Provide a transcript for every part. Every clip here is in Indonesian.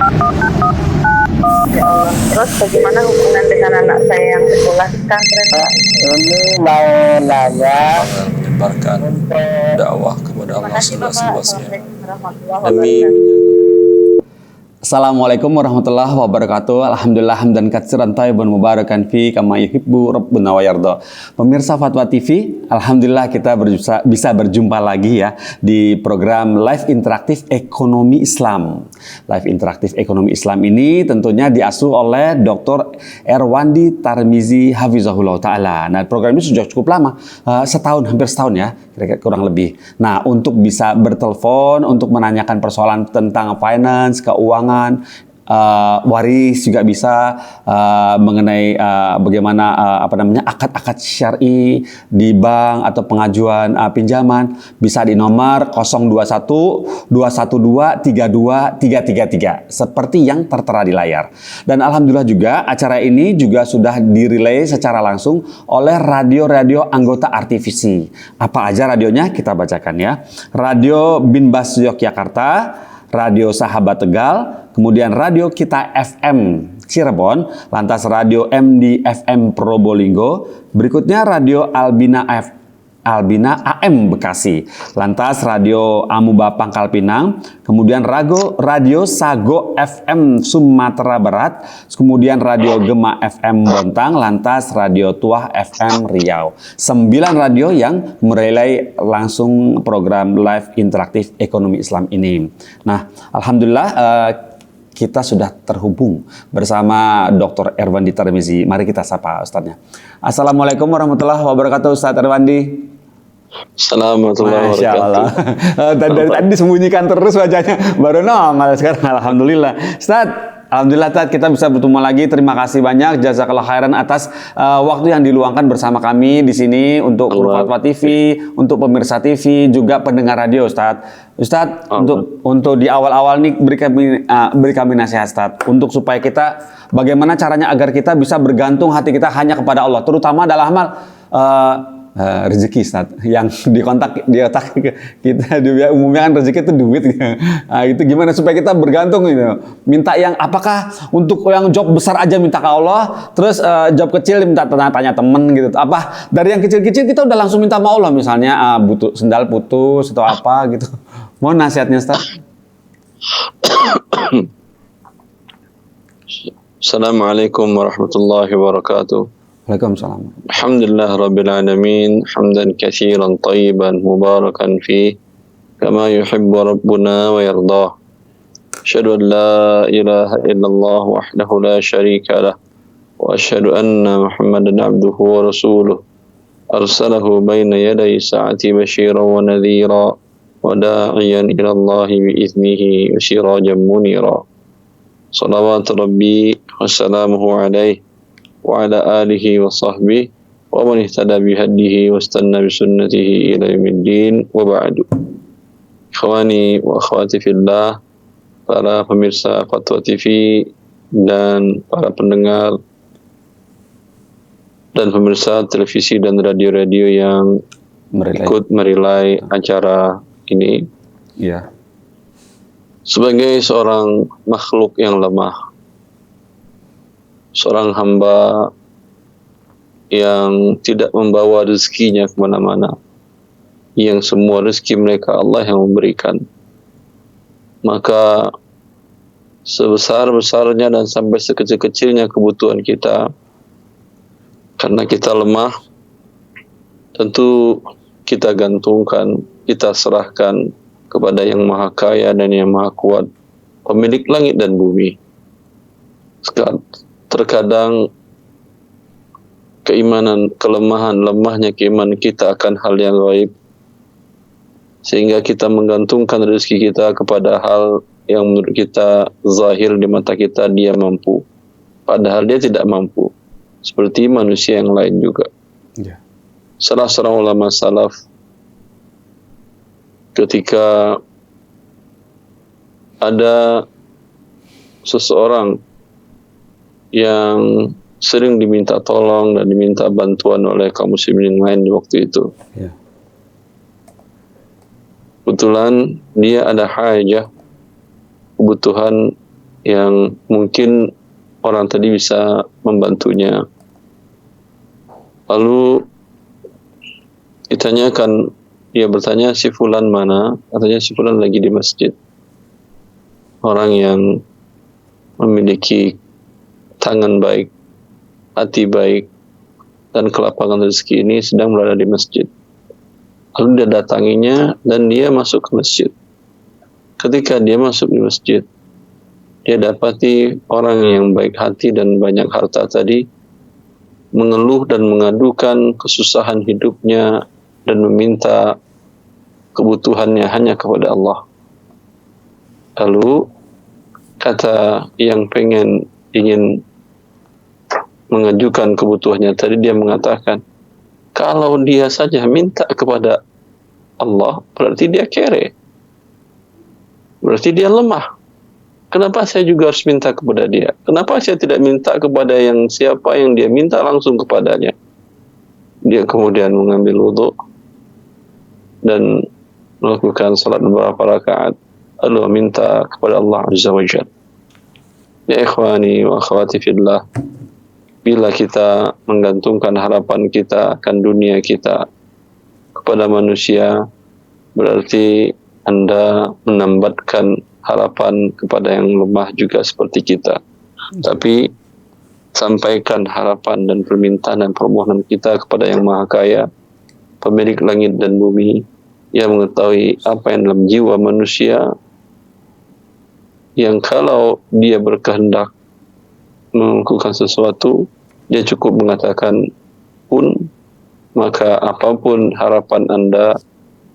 Ya Allah. Terus bagaimana hubungan dengan anak saya yang sekolah di pesantren? Ini mau nanya menyebarkan dakwah kepada Terima Allah kasih Bapak. seluas-luasnya Assalamualaikum warahmatullahi demi wabarakatuh. Assalamualaikum warahmatullahi wabarakatuh. Alhamdulillah hamdan katsiran thayyiban mubarakan fi kama yuhibbu rabbuna wa yarda. Pemirsa Fatwa TV, alhamdulillah kita bisa berjumpa lagi ya di program Live Interaktif Ekonomi Islam. Live Interaktif Ekonomi Islam ini tentunya diasuh oleh Dr. Erwandi Tarmizi Hafizahullah Ta'ala. Nah, program ini sudah cukup lama, hampir setahun ya, kira-kira kurang lebih. Nah, untuk bisa bertelepon, untuk menanyakan persoalan tentang finance, keuangan, waris juga bisa, mengenai bagaimana akad-akad syar'i di bank atau pengajuan pinjaman bisa di nomor 021 212 32 333 seperti yang tertera di layar. Dan alhamdulillah juga acara ini juga sudah dirilai secara langsung oleh radio-radio anggota RTVC. Apa aja radionya kita bacakan ya. Radio Binbas Yogyakarta, Radio Sahabat Tegal, kemudian Radio Kita FM Cirebon, lantas Radio MD FM Probolinggo, berikutnya Radio Albina AM Bekasi, lantas Radio Amuba Pangkal Pinang, kemudian Radio Sago FM Sumatera Barat, kemudian Radio Gema FM Bontang, lantas Radio Tuah FM Riau. 9 radio yang merelay langsung program Live Interaktif Ekonomi Islam ini. Nah, alhamdulillah kita sudah terhubung bersama Dr. Erwandi Tarmizi. Mari kita sapa Ustadznya. Assalamualaikum warahmatullahi wabarakatuh, Ustadz Erwandi. Assalamualaikum Masya Allah. Dari tadi disembunyikan terus wajahnya, baru nongol sekarang. Alhamdulillah. Ustadz, alhamdulillah Ustadz, kita bisa bertemu lagi. Terima kasih banyak, jazakallah khairan atas waktu yang diluangkan bersama kami di sini untuk Fatwa TV, untuk pemirsa TV, juga pendengar radio, Ustadz. Ustadz, untuk di awal-awal nih beri kami nasihat, Ustadz, untuk supaya kita bagaimana caranya agar kita bisa bergantung hati kita hanya kepada Allah, terutama dalam hal rezeki, Ustaz, yang di otak kita umumnya kan rezeki itu duit gitu. Nah, itu gimana supaya kita bergantung gitu. Minta yang apakah untuk yang job besar aja minta ke Allah, terus job kecil minta tanya temen gitu. Apa dari yang kecil-kecil kita udah langsung minta sama Allah, misalnya butuh sendal putus atau apa gitu. Mohon nasihatnya, Ustaz. Assalamualaikum warahmatullahi wabarakatuh. Waalaikumsalam. Alhamdulillah Rabbil Alamin, hamdan kathiran tayyiban mubarakan fi kama yuhibbu Rabbuna wa yardah. Asyhadu an la ilaha illallah wahdahu la syarika lah wa asyhadu anna Muhammadan abduhu wa rasuluh arsalahu baina yaday sa'ati basyiran wa nadhira wa da'iyan ila Allah bi iznihi wa sirajan munira. Salawatu Rabbi wa salamuhu alaihi wa ala alihi wa sahbihi wa man ihtada bihadihi wa istanna bisunnatihi ila yaumiddin wa ba'du. Ikhwani wa akhwati fillah, para pemirsa Fatwa TV dan para pendengar dan pemirsa televisi dan radio-radio yang ikut merilai acara ini. Iya. Sebagai seorang makhluk yang lemah, seorang hamba yang tidak membawa rezekinya kemana-mana, yang semua rezeki mereka Allah yang memberikan, maka sebesar-besarnya dan sampai sekecil-kecilnya kebutuhan kita, karena kita lemah, tentu kita gantungkan, kita serahkan kepada yang maha kaya dan yang maha kuat, pemilik langit dan bumi. Terkadang lemahnya keimanan kita akan hal yang gaib, sehingga kita menggantungkan rezeki kita kepada hal yang menurut kita zahir di mata kita dia mampu, padahal dia tidak mampu, seperti manusia yang lain juga. Salah seorang ulama salaf ketika ada seseorang yang sering diminta tolong dan diminta bantuan oleh kaum muslimin yang lain di waktu itu. Kebetulan dia ada hajah, kebutuhan yang mungkin orang tadi bisa membantunya. Lalu ditanyakan, dia bertanya si fulan mana? Katanya si fulan lagi di masjid. Orang yang memiliki tangan baik, hati baik, dan kelapangan rezeki ini sedang berada di masjid. Lalu dia datanginya dan dia masuk ke masjid. Ketika dia masuk di masjid, dia dapati orang yang baik hati dan banyak harta tadi mengeluh dan mengadukan kesusahan hidupnya dan meminta kebutuhannya hanya kepada Allah. Lalu kata yang ingin mengajukan kebutuhannya tadi, dia mengatakan, kalau dia saja minta kepada Allah, berarti dia kere. Berarti dia lemah. Kenapa saya juga harus minta kepada dia? Kenapa saya tidak minta kepada yang siapa yang dia minta langsung kepadanya? Dia kemudian mengambil wudhu dan melakukan salat beberapa rakaat, lalu meminta kepada Allah Azza wa Jalla. Ya ikhwani wa akhwati fillah, bila kita menggantungkan harapan kita akan dunia kita kepada manusia, berarti Anda menambatkan harapan kepada yang lemah juga seperti kita. Tapi sampaikan harapan dan permintaan dan permohonan kita kepada yang Maha Kaya, pemilik langit dan bumi, yang mengetahui apa yang dalam jiwa manusia, yang kalau dia berkehendak melakukan sesuatu, dia cukup mengatakan pun, maka apapun harapan Anda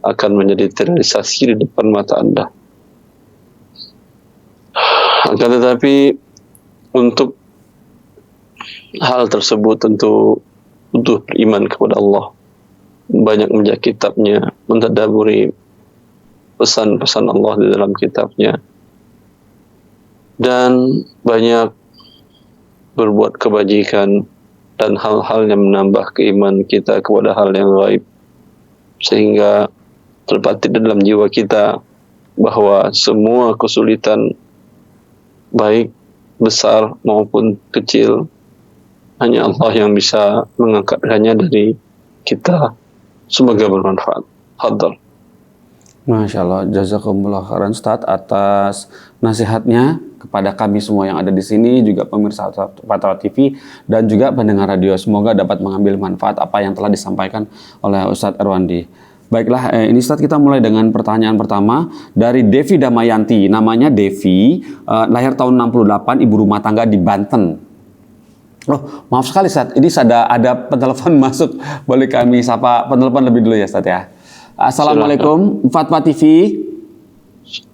akan menjadi terrealisasi di depan mata Anda. Akan tetapi untuk hal tersebut tentu butuh beriman kepada Allah, banyak membaca kitabnya, mentadaburi pesan-pesan Allah di dalam kitabnya, dan banyak berbuat kebajikan dan hal-hal yang menambah keimanan kita kepada hal yang gaib, sehingga terpatri dalam jiwa kita bahwa semua kesulitan, baik besar maupun kecil, hanya Allah yang bisa mengangkatkannya dari kita. Semoga bermanfaat. Hadar. Masya Allah, jazakumullah khairan Ustaz atas nasihatnya kepada kami semua yang ada di sini, juga pemirsa Fatwa TV dan juga pendengar radio. Semoga dapat mengambil manfaat apa yang telah disampaikan oleh Ustaz Erwandi. Baiklah, ini Ustaz, kita mulai dengan pertanyaan pertama dari Devi Damayanti. Namanya Devi, lahir tahun 68, ibu rumah tangga di Banten. Oh, maaf sekali Ustaz, ini ada penelpon masuk. Boleh kami sapa penelpon lebih dulu ya Ustaz ya. Assalamualaikum, Fatwa TV.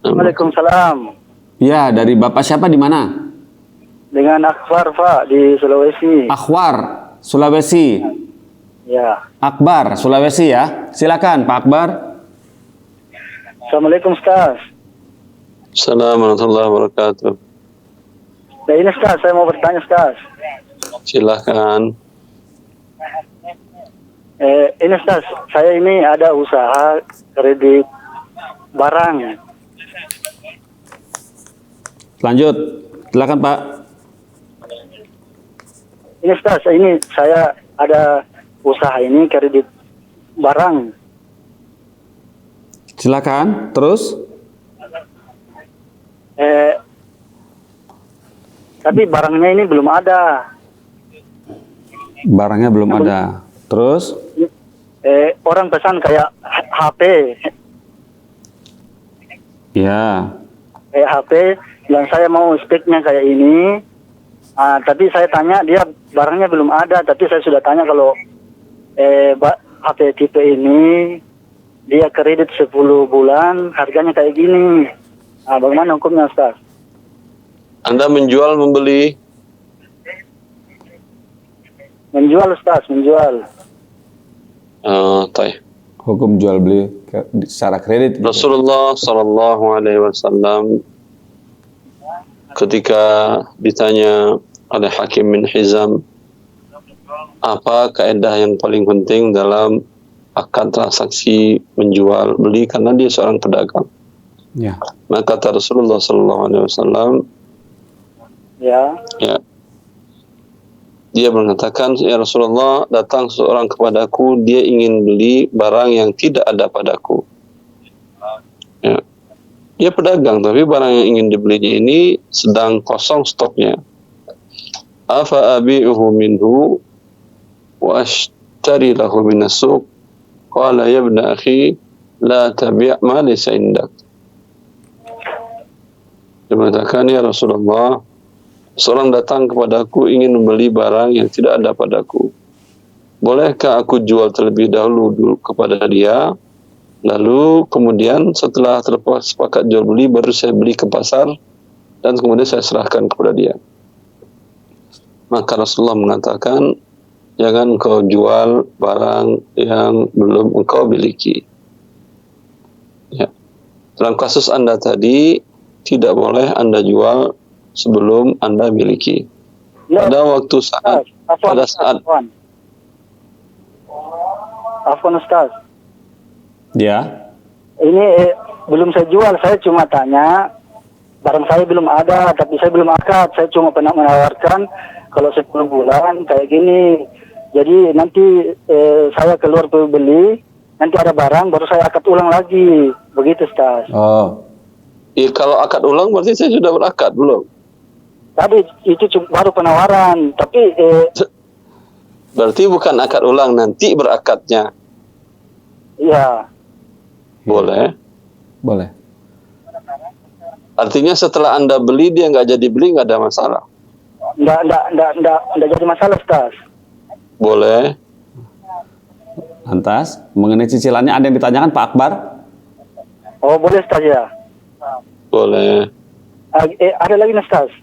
Waalaikumsalam. Ya, dari Bapak siapa di mana? Dengan Akbar, Pak, di Sulawesi. Akhwar, Sulawesi. Ya. Akbar, Sulawesi ya. Silakan Pak Akbar. Assalamualaikum, Ustaz. Assalamualaikum warahmatullahi wabarakatuh. Nah, ini Ustaz, saya mau bertanya Ustaz. Silakan. Ini Ustaz, saya ini ada usaha kredit barang. Lanjut, silakan Pak. Ini Ustaz, ini saya ada usaha ini kredit barang. Silakan, terus. Tapi barangnya ini belum ada. Barangnya belum ada. Terus? Orang pesan kayak HP. Ya. Kayak HP, yang saya mau speknya kayak ini. Tapi saya tanya, dia barangnya belum ada. Tapi saya sudah tanya kalau HP tipe ini, dia kredit 10 bulan, harganya kayak gini. Bagaimana hukumnya, Ustaz? Anda menjual, membeli? Menjual, Ustaz, menjual. Tayyib. Hukum jual beli secara kredit. Gitu. Rasulullah Sallallahu Alaihi Wasallam ketika ditanya oleh Hakim bin Hizam, apa kaidah yang paling penting dalam akad transaksi menjual beli, karena dia seorang pedagang. Ya. Maka kata Rasulullah Sallallahu Alaihi Wasallam, Ya. Ya. Dia mengatakan, ya Rasulullah, datang seorang kepadaku, dia ingin beli barang yang tidak ada padaku. Ya. Dia pedagang, tapi barang yang ingin dibelinya ini sedang kosong stoknya. Afa abi'uhu minhu wa ashtari lahu minas suq. Qala ya ibna akhi, la tabi' ma laysa indak. Dia mengatakan, ya Rasulullah, seorang datang kepadaku ingin membeli barang yang tidak ada padaku. Bolehkah aku jual terlebih dahulu kepada dia? Lalu kemudian setelah sepakat jual beli, baru saya beli ke pasar dan kemudian saya serahkan kepada dia. Maka Rasulullah mengatakan, jangan engkau jual barang yang belum engkau miliki. Ya. Dalam kasus Anda tadi, tidak boleh Anda jual sebelum Anda miliki. Ya. Pada waktu saat, Afwan Ustaz. Ya. Ini belum saya jual, saya cuma tanya, barang saya belum ada, tapi saya belum akad. Saya cuma pernah menawarkan kalau 10 bulan kayak gini. Jadi nanti saya keluar beli, nanti ada barang, baru saya akad ulang lagi. Begitu, Ustaz. Oh. ya, kalau akad ulang berarti saya sudah berakad belum? Tadi itu baru penawaran, tapi Berarti bukan akad ulang, nanti berakadnya. ya. Boleh. Boleh. Artinya setelah Anda beli, dia nggak jadi beli, nggak ada masalah. Nggak jadi masalah, Ustaz. Boleh. Lantas, mengenai cicilannya ada yang ditanyakan Pak Akbar? Oh, boleh, Ustaz, ya. Boleh. Ada lagi, Ustaz.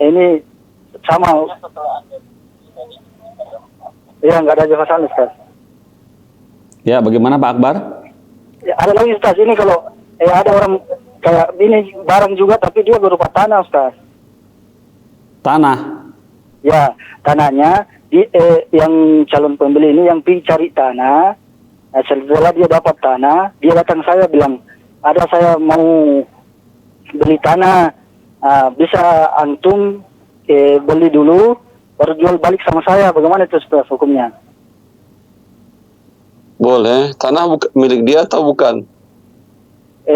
Ini sama. Ya, nggak ada masalah, Ustaz. Ya, bagaimana Pak Akbar? Ya, ada lagi, Ustaz. Ini kalau ada orang kayak ini barang juga, tapi dia berupa tanah, Ustaz. Tanah. Ya, tanahnya yang calon pembeli ini yang pergi cari tanah. Setelah dia dapat tanah, dia datang saya bilang, ada saya mau beli tanah, bisa antum beli dulu, baru jual balik sama saya. Bagaimana itu, Ustaz, hukumnya? Boleh. Tanah milik dia atau bukan?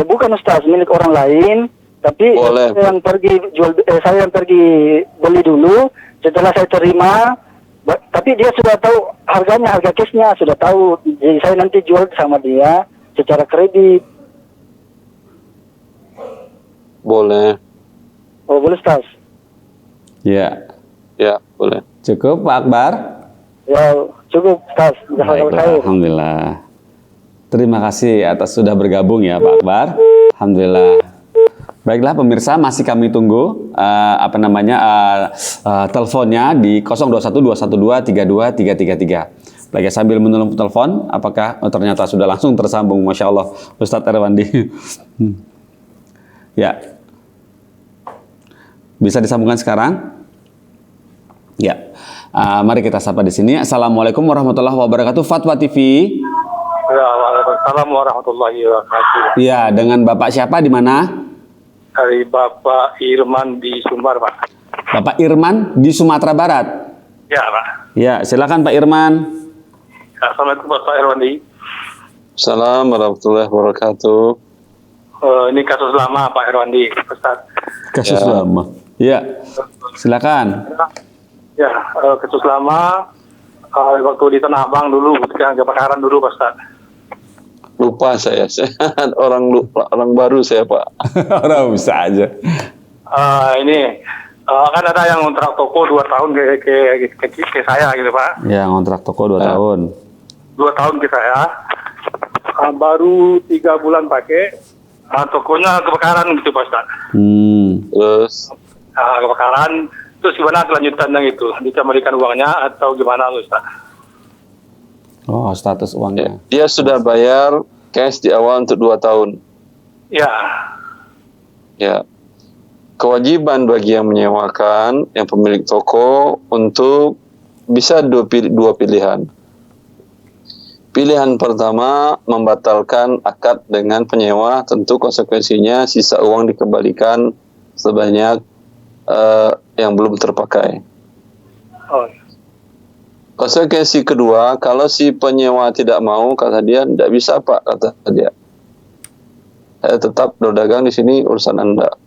Bukan, Ustaz, milik orang lain, tapi Boleh. saya yang pergi beli dulu. Setelah saya terima, tapi dia sudah tahu harganya, harga cashnya sudah tahu. Jadi saya nanti jual sama dia secara kredit. Boleh. Oh, boleh, Ustaz? Ya. Ya, boleh. Cukup Pak Akbar? Ya, cukup, Ustaz. Baiklah, alhamdulillah. Terima kasih atas sudah bergabung ya Pak Akbar. Alhamdulillah. Baiklah pemirsa, masih kami tunggu teleponnya di 0212123233. Lagi sambil menunggu telepon, apakah ternyata sudah langsung tersambung? Masya Allah, Ustadz Erwandi. Ya, bisa disambungkan sekarang? Ya, mari kita sapa di sini. Assalamualaikum warahmatullahi wabarakatuh. Fatwa TV. Waalaikumsalam warahmatullahi wabarakatuh. Ya, dengan Bapak siapa di mana? Dari Bapak Irman di Sumbar, Pak. Bapak Irman di Sumatera Barat. Ya, Pak. Ya, silakan Pak Irman. Assalamualaikum Bapak Irwandi. Assalamualaikum warahmatullahi wabarakatuh. Ini kasus lama Pak Irwandi, Ustaz. Kasus Ya. lama. Ya, silakan. Ya, kasus lama waktu di Tanah Abang dulu, ketika kebakaran dulu, Pak Ustaz. Lupa saya. Orang baru saya, Pak. Orang bisa aja. Ini kan ada yang kontrak toko 2 tahun ke saya gitu, Pak. Ya, ngontrak toko 2 tahun. 2 tahun ke saya. Baru 3 bulan pakai, tokonya kebakaran gitu, Pak Ustaz. Terus Kebakaran, terus gimana kelanjutannya itu? Dikembalikan uangnya atau gimana, Ustaz? Oh, status uangnya. dia sudah bayar cash di awal untuk 2 tahun. Ya, Ya. Kewajiban bagi yang menyewakan, yang pemilik toko, untuk bisa dua pilihan. Pilihan pertama, membatalkan akad dengan penyewa. Tentu konsekuensinya sisa uang dikembalikan sebanyak yang belum terpakai. Oh, Konsekuensi kedua, kalau si penyewa tidak mau, kata dia, tidak bisa Pak, kata dia. Saya tetap berdagang di sini, urusan Anda.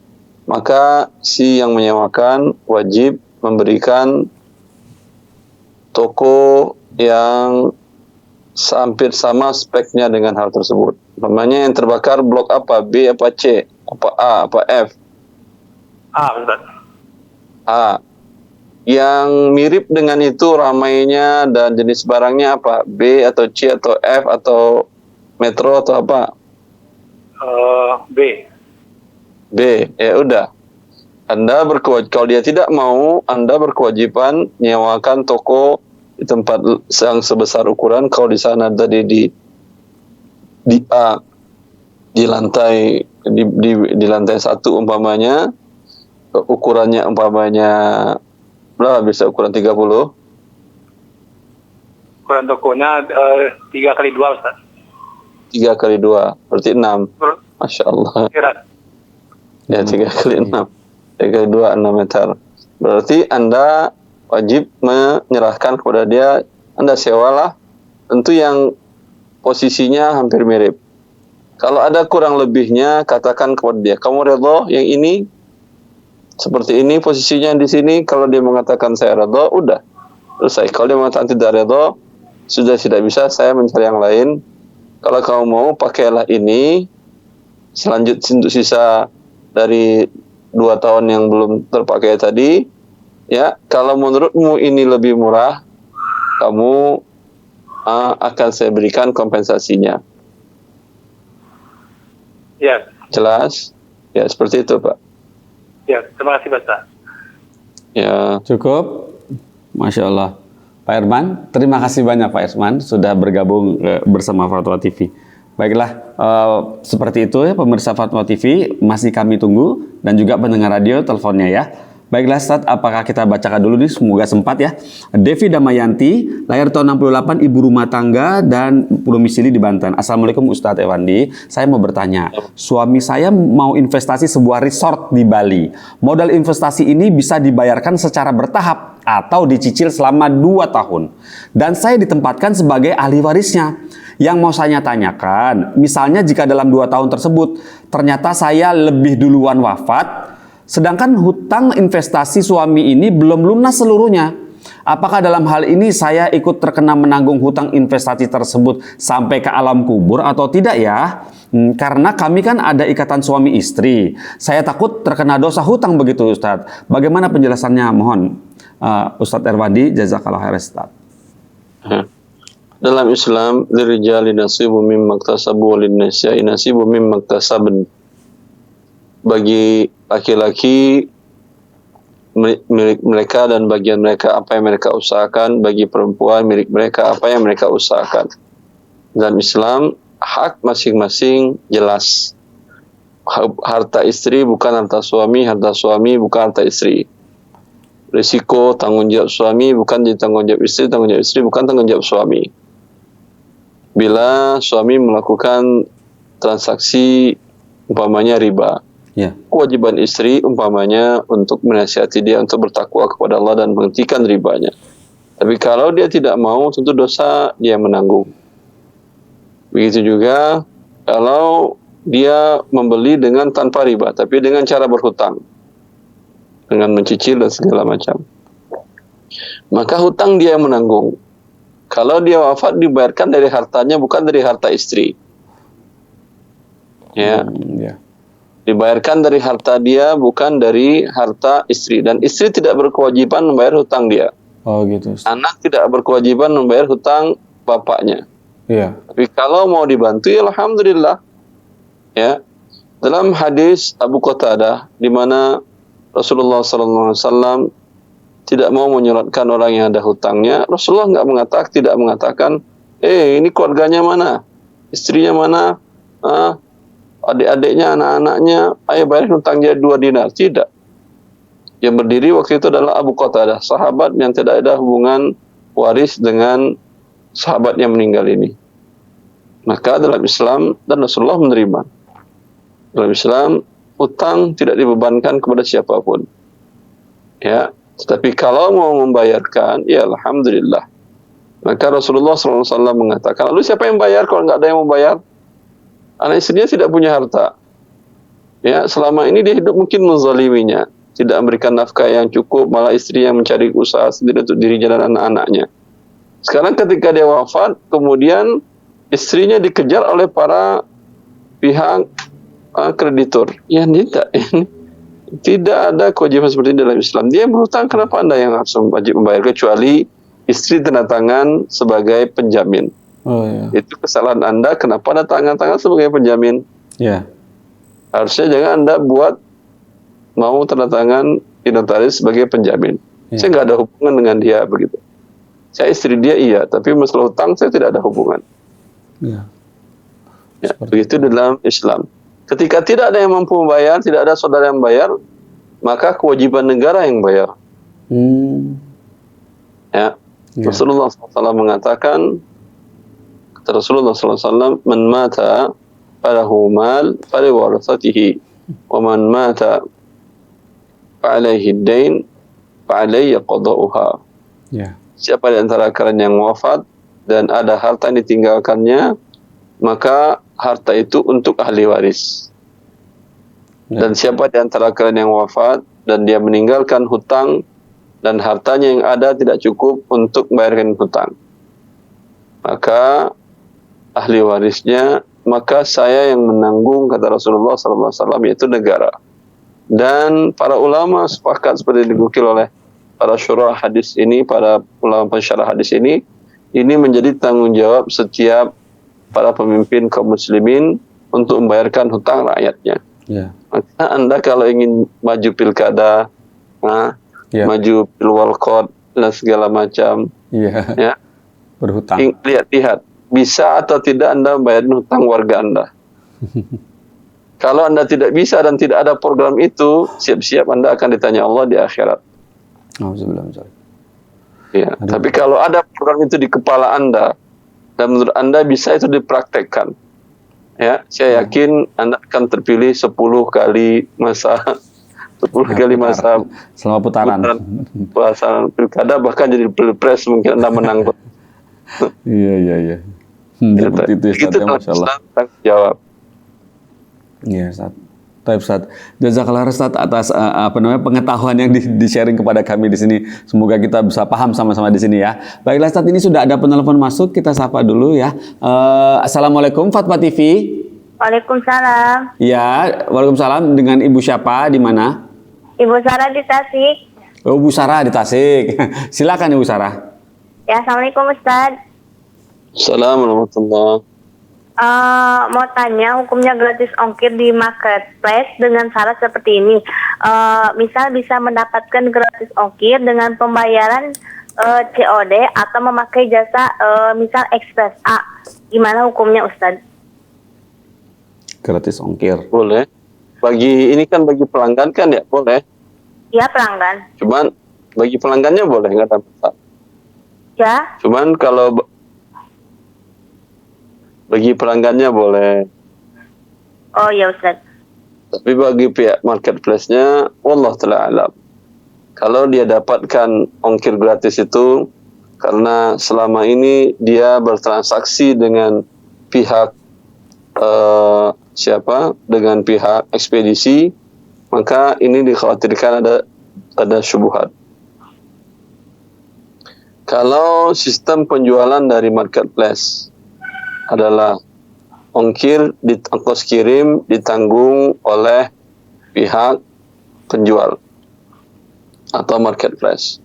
Maka si yang menyewakan wajib memberikan toko yang hampir sama speknya dengan hal tersebut. Umpamanya yang terbakar blok apa, B apa C, apa A apa F. Ustaz. A. Yang mirip dengan itu ramainya dan jenis barangnya apa? B atau C atau F atau Metro atau apa? B. B. Ya udah. Anda kalau dia tidak mau, Anda berkewajiban menyewakan toko di tempat yang sebesar ukuran. Kalau di sana tadi di A, di lantai di lantai 1 umpamanya, ukurannya umpamanya berapa, bisa ukuran 30? Ukuran tokonya 3x2 Ustaz. 3x2 berarti 6. Masya Allah. Kira. Ya 3x6. 3x2 6 meter. Berarti Anda wajib menyerahkan kepada dia. Anda sewalah tentu yang posisinya hampir mirip. Kalau ada kurang lebihnya, katakan kepada dia, kamu redha yang ini seperti ini posisinya di sini. Kalau dia mengatakan saya redha, udah selesai. Kalau dia mengatakan tidak redha, sudah tidak bisa, saya mencari yang lain. Kalau kamu mau, pakailah ini. Selanjutnya untuk sisa dari 2 tahun yang belum terpakai tadi, ya, kalau menurutmu ini lebih murah, kamu akan saya berikan kompensasinya. Ya. Jelas? Ya, seperti itu, Pak. Ya, terima kasih Ustaz. Ya. Cukup? Masya Allah. Pak Irman, terima kasih banyak Pak Irman sudah bergabung bersama Fatwa TV. Baiklah, seperti itu ya pemirsa Fatwa TV, masih kami tunggu dan juga pendengar radio teleponnya ya. Baiklah Ustaz, apakah kita bacakan dulu nih, semoga sempat ya. Devi Damayanti, lahir tahun 68, ibu rumah tangga dan domisili di Banten. Assalamualaikum Ustadz Ewandi, saya mau bertanya, suami saya mau investasi sebuah resort di Bali. Modal investasi ini bisa dibayarkan secara bertahap atau dicicil selama 2 tahun. Dan saya ditempatkan sebagai ahli warisnya. Yang mau saya tanyakan, misalnya jika dalam 2 tahun tersebut ternyata saya lebih duluan wafat, sedangkan hutang investasi suami ini belum lunas seluruhnya. Apakah dalam hal ini saya ikut terkena menanggung hutang investasi tersebut sampai ke alam kubur atau tidak ya? Karena kami kan ada ikatan suami istri. Saya takut terkena dosa hutang begitu Ustadz. Bagaimana penjelasannya? Mohon Ustadz Erwandi, jazakallah khair Ustadz. Dalam Islam, lirijali nasibu mimma iktasabu walinnisya'i nasibu mimma iktasabun. Bagi laki-laki milik mereka dan bagian mereka apa yang mereka usahakan, bagi perempuan milik mereka apa yang mereka usahakan. Dalam Islam, hak masing-masing jelas. Harta istri bukan harta suami bukan harta istri. Risiko tanggung jawab suami bukan jadi tanggung jawab istri bukan tanggung jawab suami. Bila suami melakukan transaksi umpamanya riba, kewajiban istri umpamanya untuk menasihati dia untuk bertakwa kepada Allah dan menghentikan ribanya. Tapi kalau dia tidak mau, tentu dosa dia menanggung. Begitu juga kalau dia membeli dengan tanpa riba, tapi dengan cara berhutang, dengan mencicil dan segala macam, maka hutang dia yang menanggung. Kalau dia wafat, dibayarkan dari hartanya, bukan dari harta istri. Ya. Dibayarkan dari harta dia, bukan dari harta istri. Dan istri tidak berkewajiban membayar hutang dia. Oh gitu. Anak tidak berkewajiban membayar hutang bapaknya. Iya. Tapi kalau mau dibantu, ya alhamdulillah. Ya. Dalam hadis Abu Qatadah, di mana Rasulullah SAW tidak mau menyolatkan orang yang ada hutangnya, Rasulullah tidak mengatakan, ini keluarganya mana, istrinya mana, adik-adiknya, anak-anaknya, ayo bayar hutang dia 2 dinar. Tidak. Yang berdiri waktu itu adalah Abu Qatadah, sahabat yang tidak ada hubungan waris dengan sahabat yang meninggal ini. Maka dalam Islam, dan Rasulullah menerima, dalam Islam, hutang tidak dibebankan kepada siapapun. Ya, tetapi kalau mau membayarkan, ya alhamdulillah. Maka Rasulullah SAW mengatakan, lalu siapa yang bayar kalau nggak ada yang membayar? Anak istrinya tidak punya harta. Ya, selama ini dia hidup mungkin menzaliminya, tidak memberikan nafkah yang cukup, malah istri yang mencari usaha sendiri untuk dirinya dan anak-anaknya. Sekarang ketika dia wafat, kemudian istrinya dikejar oleh para pihak kreditur. Ya tidak, tidak ada kewajiban seperti ini dalam Islam. Dia berhutang, kenapa Anda yang harus wajib membayar, kecuali istri tanda tangan sebagai penjamin. Oh ya. Itu kesalahan Anda, kenapa Anda tangan sebagai penjamin? Ya. Harusnya jangan Anda mau tanda tangan di notaris sebagai penjamin. Ya. Saya nggak ada hubungan dengan dia begitu. Saya istri dia iya, tapi masalah hutang saya tidak ada hubungan. Ya. Ya, begitu dalam Islam. Ketika tidak ada yang mampu membayar, tidak ada saudara yang bayar, maka kewajiban negara yang bayar. Ya. Ya. Rasulullah SAW mengatakan, kata Rasulullah SAW, man mata falahu mal faliwarasatihi, wa man mata fa'alaihi dain fa'alaihi qada'uha. Ya. Siapa di antara kalian yang wafat dan ada harta yang ditinggalkannya, maka harta itu untuk ahli waris. Ya. Dan siapa di antara kalian yang wafat dan dia meninggalkan hutang dan hartanya yang ada tidak cukup untuk membayarkan hutang, maka ahli warisnya, maka saya yang menanggung, kata Rasulullah SAW, yaitu negara. Dan para ulama sepakat seperti digukil oleh para syurah hadis ini, para ulama pensyarah hadis ini menjadi tanggung jawab setiap para pemimpin kaum muslimin untuk membayarkan hutang rakyatnya. Ya. Maka Anda kalau ingin maju pilkada, Ya. maju pilwalkot dan segala macam, Iya. ya, Berhutang. lihat bisa atau tidak Anda membayar hutang warga Anda. Kalau Anda tidak bisa dan tidak ada program itu, siap-siap Anda akan ditanya Allah di akhirat. Ya. Tapi kalau ada program itu di kepala Anda dan menurut Anda bisa itu dipraktekkan, ya, saya yakin Anda akan terpilih 10 kali masa Selama putaran. pilkada, bahkan jadi pilpres mungkin Anda menang. Iya. Seperti itu Ustaz, ya, Masya Allah. Tanggung jawab. Iya, Ustaz. Baik, Ustaz. Jazakallah Ustaz atas pengetahuan yang di-sharing kepada kami di sini. Semoga kita bisa paham sama-sama di sini ya. Baiklah Ustaz, ini sudah ada penelpon masuk, kita sapa dulu ya. Assalamualaikum Fatwa TV. Waalaikumsalam. Ya, waalaikumsalam. Dengan Ibu siapa? Di mana? Ibu Sarah di Tasik. Oh, Bu Sarah di Tasik. Silakan Ibu Sarah. Ya, Assalamualaikum Ustaz. Assalamualaikum warahmatullahi. Mau tanya hukumnya gratis ongkir di marketplace dengan syarat seperti ini. Misal bisa mendapatkan gratis ongkir dengan pembayaran COD atau memakai jasa misal Express A. Gimana hukumnya Ustaz? Gratis ongkir. Boleh. Bagi pelanggan kan ya boleh. Ya, pelanggan. Cuman bagi pelanggannya boleh, nggak ada masalah. Ya. Cuman kalau bagi pelanggannya boleh. Oh ya Ustaz. Tapi bagi pihak marketplace-nya, wallah ta'ala alam. Kalau dia dapatkan ongkir gratis itu karena selama ini dia bertransaksi dengan pihak dengan pihak ekspedisi, maka ini dikhawatirkan ada syubhat. Kalau sistem penjualan dari marketplace adalah ongkos kirim ditanggung oleh pihak penjual atau marketplace,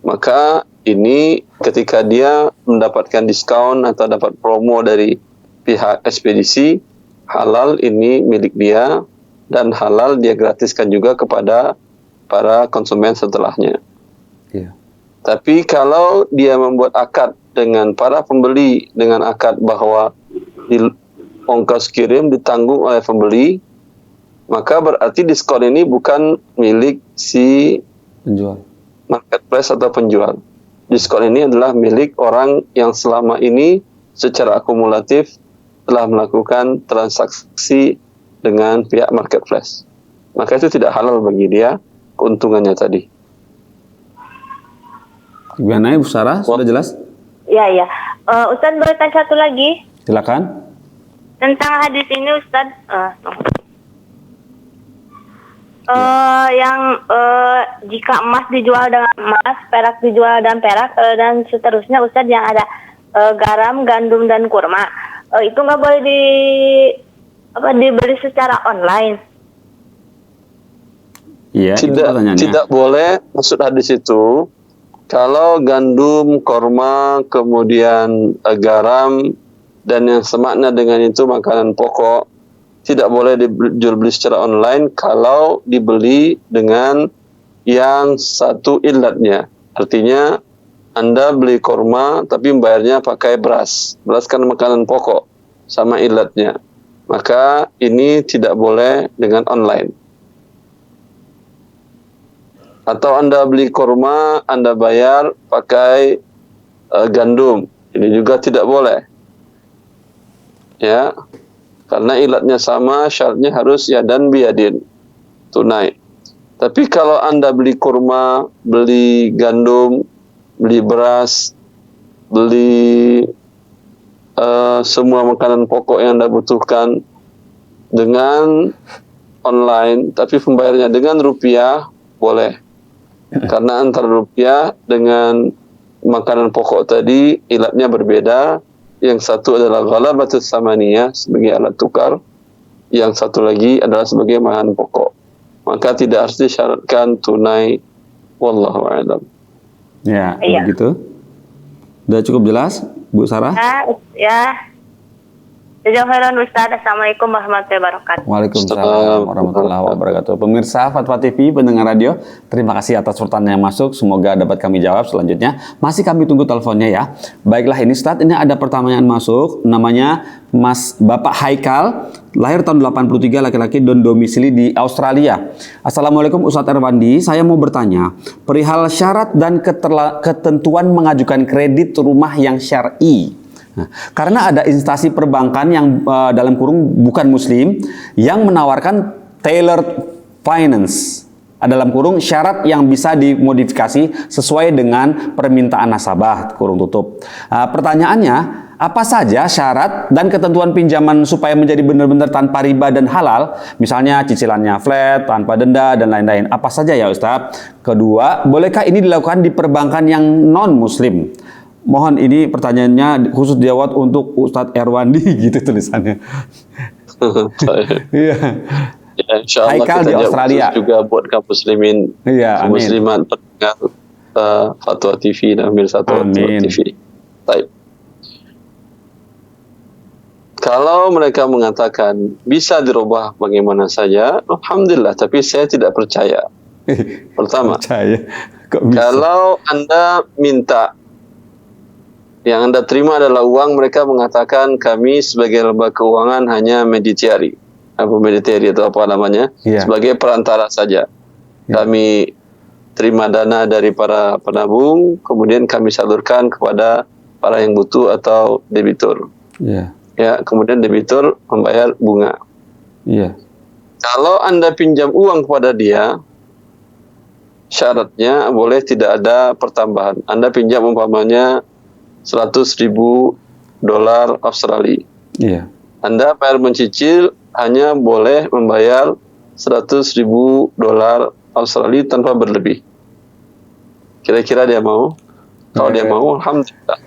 maka ini ketika dia mendapatkan diskon atau dapat promo dari pihak ekspedisi, halal ini milik dia dan halal dia gratiskan juga kepada para konsumen setelahnya. Iya. Tapi kalau dia membuat akad dengan para pembeli dengan akad bahwa ongkos kirim ditanggung oleh pembeli, maka berarti diskon ini bukan milik si penjual marketplace atau penjual. Diskon ini adalah milik orang yang selama ini secara akumulatif telah melakukan transaksi dengan pihak marketplace. Maka itu tidak halal bagi dia keuntungannya tadi. Gimana Bu Sarah? Sudah jelas? Ya, ya. Ustadz boleh tanya satu lagi Silakan. tentang hadis ini, Ustadz. Yang jika emas dijual dengan emas, perak dijual dengan perak, dan seterusnya, Ustadz, yang ada garam, gandum, dan kurma, itu nggak boleh dibeli secara online. Iya, itu pertanyaannya. Tidak boleh. Maksud hadis itu, kalau gandum, korma, kemudian garam, dan yang semakna dengan itu makanan pokok, tidak boleh dijual beli secara online kalau dibeli dengan yang satu ilatnya. Artinya, Anda beli korma tapi membayarnya pakai beras. Beras kan makanan pokok sama ilatnya. Maka ini tidak boleh dengan online. Atau Anda beli korma, Anda bayar pakai gandum. Ini juga tidak boleh. Ya, karena ilatnya sama, syaratnya harus yadan biyadin, tunai. Tapi kalau Anda beli kurma, beli gandum, beli beras, beli semua makanan pokok yang Anda butuhkan dengan online, tapi pembayarannya dengan rupiah, boleh. Karena antara rupiah dengan makanan pokok tadi, ilatnya berbeda. Yang satu adalah ghalabatus samaniyah sebagai alat tukar, yang satu lagi adalah sebagai bahan pokok. Maka tidak harus disyaratkan tunai. Wallahu a'lam. Ya, Iya. begitu. Sudah cukup jelas, Bu Sarah? Ya. Jazakallahu khairan, Ustaz. Assalamualaikum warahmatullahi wabarakatuh. Waalaikumsalam warahmatullahi wabarakatuh. Pemirsa Fatwa TV, pendengar radio, terima kasih atas pertanyaan yang masuk. Semoga dapat kami jawab selanjutnya. Masih kami tunggu teleponnya ya. Baiklah, ini Ustaz, ini ada pertanyaan masuk. Namanya Mas Bapak Haikal, lahir tahun 83, laki-laki, dan domisili di Australia. Assalamualaikum Ustadz Erwandi, saya mau bertanya perihal syarat dan ketentuan mengajukan kredit rumah yang syar'i. Nah, karena ada instansi perbankan yang dalam kurung bukan muslim yang menawarkan tailored finance, dalam kurung syarat yang bisa dimodifikasi sesuai dengan permintaan nasabah, kurung tutup. Pertanyaannya, apa saja syarat dan ketentuan pinjaman supaya menjadi benar-benar tanpa riba dan halal? Misalnya cicilannya flat, tanpa denda, dan lain-lain. Apa saja ya Ustadz? Kedua, bolehkah ini dilakukan di perbankan yang non-muslim? Mohon ini pertanyaannya khusus dijawab untuk Ustadz Erwandi, gitu tulisannya. Iya. Ya, insyaallah Haikal kita di jawab Australia. khusus juga buat kaum muslimin, Iya, amin. muslimat pendengar Fatwa TV dan pemirsa Fatwa Amin. TV. Baik. Kalau mereka mengatakan bisa dirubah bagaimana saja, alhamdulillah, tapi saya tidak percaya. Pertama, Percaya. Kok bisa? kalau Anda minta, yang Anda terima adalah uang, mereka mengatakan kami sebagai lembaga keuangan hanya mediatari. Apa mediatari atau apa namanya? Iya. Sebagai perantara saja. Kami terima dana dari para penabung, kemudian kami salurkan kepada para yang butuh atau debitur. Iya. Ya, kemudian debitur membayar bunga. Iya. Kalau Anda pinjam uang kepada dia, syaratnya boleh tidak ada pertambahan. Anda pinjam umpamanya $100.000 Australia. Iya. Anda bayar mencicil hanya boleh membayar $100.000 Australia tanpa berlebih. Kira-kira dia mau? Kalau dia mau, alhamdulillah.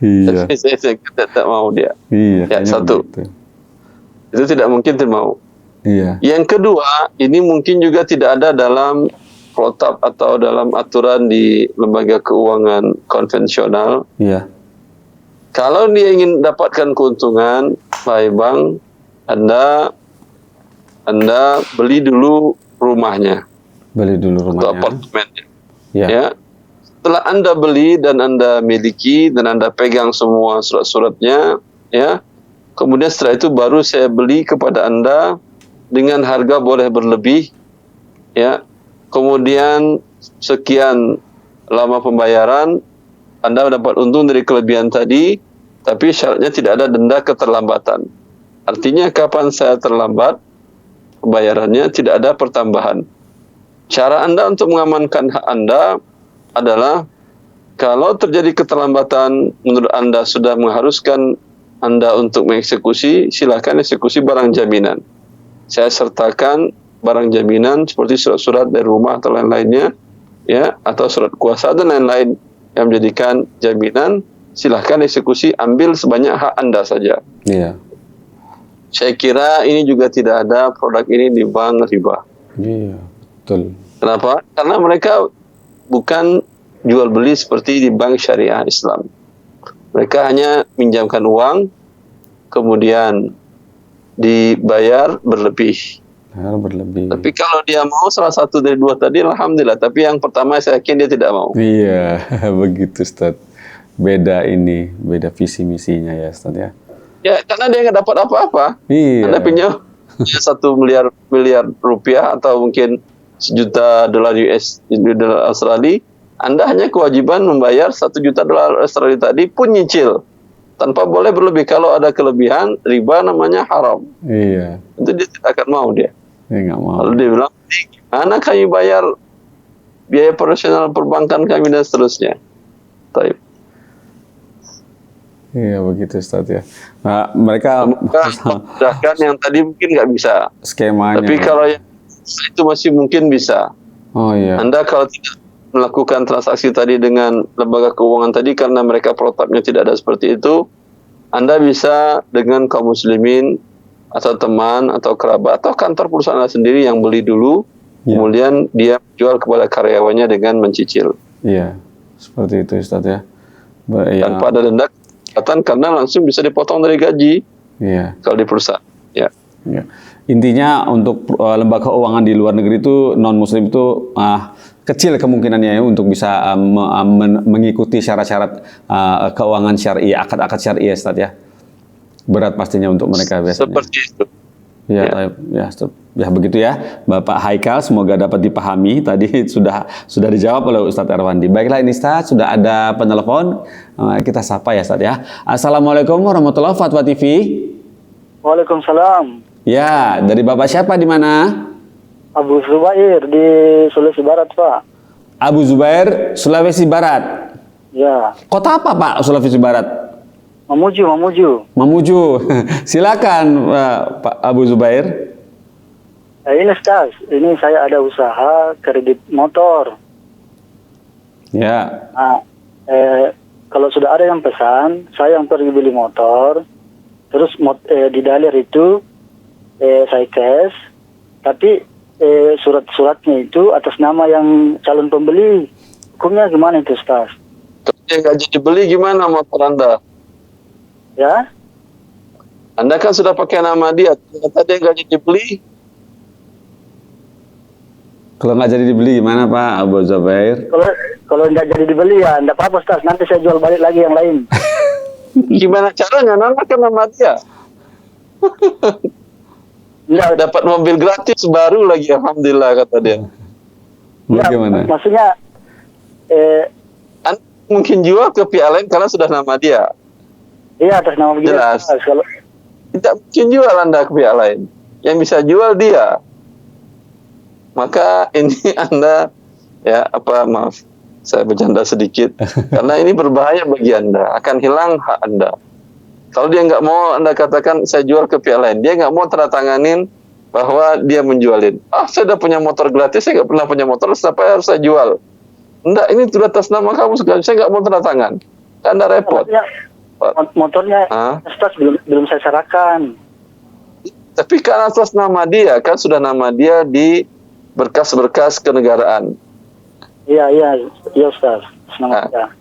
Iya. Tapi saya tidak mau dia. Iya. Ya, kayaknya satu. begitu. Itu tidak mungkin dia mau. Iya. Yang kedua, ini mungkin juga tidak ada dalam protap atau dalam aturan di lembaga keuangan konvensional. Iya. Kalau dia ingin dapatkan keuntungan, baik bang, Anda beli dulu rumahnya Beli dulu atau rumahnya. apartemennya. Iya. Ya. Setelah Anda beli dan Anda miliki dan Anda pegang semua surat-suratnya, ya. Kemudian setelah itu baru saya beli kepada Anda dengan harga boleh berlebih, ya. Kemudian sekian lama pembayaran, Anda dapat untung dari kelebihan tadi, tapi syaratnya tidak ada denda keterlambatan. Artinya kapan saya terlambat pembayarannya tidak ada pertambahan. Cara Anda untuk mengamankan hak Anda, adalah kalau terjadi keterlambatan menurut Anda sudah mengharuskan Anda untuk mengeksekusi, silakan eksekusi barang jaminan. Saya sertakan barang jaminan seperti surat-surat dari rumah atau lain-lainnya, ya, atau surat kuasa dan lain-lain yang menjadikan jaminan. Silahkan eksekusi, ambil sebanyak hak Anda saja. Iya. Saya kira ini juga tidak ada produk ini di bank riba. Iya, betul. Kenapa? Karena mereka bukan jual beli seperti di bank syariah Islam. Mereka hanya minjamkan uang, kemudian dibayar berlebih. Berlebih. Tapi kalau dia mau salah satu dari dua tadi, alhamdulillah. Tapi yang pertama saya yakin dia tidak mau. Iya, begitu Ustaz. Beda visi misinya ya Ustaz ya. Ya, karena dia nggak dapat apa-apa. Iya. Anda pinjam 1 miliar rupiah atau mungkin $1 juta US dolar Australia, Anda hanya kewajiban membayar $1 juta dolar Australia tadi pun nyicil. Tanpa boleh berlebih. Kalau ada kelebihan, riba namanya haram. Iya. Itu dia tidak akan mau dia. Dia nggak mau. Lalu dia bilang, gimana kami bayar biaya operasional perbankan kami dan seterusnya. Taib. Iya begitu Ustaz ya. Nah, mereka Sedangkan yang tadi mungkin nggak bisa. skemanya. Tapi kalau yang itu masih mungkin bisa. Oh iya. Anda kalau tidak melakukan transaksi tadi dengan lembaga keuangan tadi karena mereka protapnya tidak ada seperti itu, Anda bisa dengan kaum muslimin atau teman atau kerabat atau kantor perusahaan Anda sendiri yang beli dulu, kemudian dia jual kepada karyawannya dengan mencicil. Iya, seperti itu Ustaz ya. Tanpa ada denda karena langsung bisa dipotong dari gaji. Iya. Kalau di perusahaan. Ya. Ya. Intinya untuk lembaga keuangan di luar negeri itu non muslim itu kecil kemungkinannya ya untuk bisa mengikuti syarat-syarat keuangan syar'i, akad-akad syar'i ya Ustaz ya. Berat pastinya untuk mereka biasanya. Seperti itu. Ya begitu ya Bapak Haikal, semoga dapat dipahami. Tadi sudah dijawab oleh Ustadz Erwandi. Baiklah ini Ustadz, sudah ada penelpon, kita sapa ya Ustadz ya. Assalamualaikum warahmatullahi wabarakatuh, Fatwa TV. Waalaikumsalam. Ya, dari Bapak siapa di mana? Abu Zubair di Sulawesi Barat, Pak. Abu Zubair, Sulawesi Barat. Ya. Kota apa Pak Sulawesi Barat? Mamuju. Silakan Pak Abu Zubair. Ini Ustaz, ini saya ada usaha kredit motor. Ya. Nah, kalau sudah ada yang pesan, saya yang pergi beli motor, terus di dalir itu saya cash, tapi surat-suratnya itu atas nama yang calon pembeli. Hukumnya gimana itu Ustaz? Kalau dia nggak jadi beli gimana motor Anda? Ya? Anda kan sudah pakai nama dia, ternyata dia nggak jadi beli. Kalau nggak jadi dibeli gimana Pak Abu Zubair? Kalau nggak jadi dibeli ya nggak apa-apa Ustaz, nanti saya jual balik lagi yang lain. Gimana caranya? Namakan nama dia. Nggak, Dapat mobil gratis baru lagi, alhamdulillah kata dia. Bagaimana? Maksudnya Anda mungkin jual ke pihak lain karena sudah nama dia. iya atas nama dia. Jelas. Kalau Tidak mungkin jual Anda ke pihak lain. Yang bisa jual dia. Maka ini Anda maaf, saya bercanda sedikit karena ini berbahaya bagi Anda, akan hilang hak Anda. Kalau dia nggak mau Anda katakan saya jual ke pihak lain, dia nggak mau tanda tanganin bahwa dia menjualin. Saya udah punya motor gratis, saya nggak pernah punya motor, siapa harus saya jual? Enggak, ini sudah atas nama kamu sekali, saya nggak mau tanda tangan. Anda repot. motornya Ustaz belum saya serahkan. Tapi kan atas nama dia, kan sudah nama dia di berkas-berkas kenegaraan. Iya Ustaz.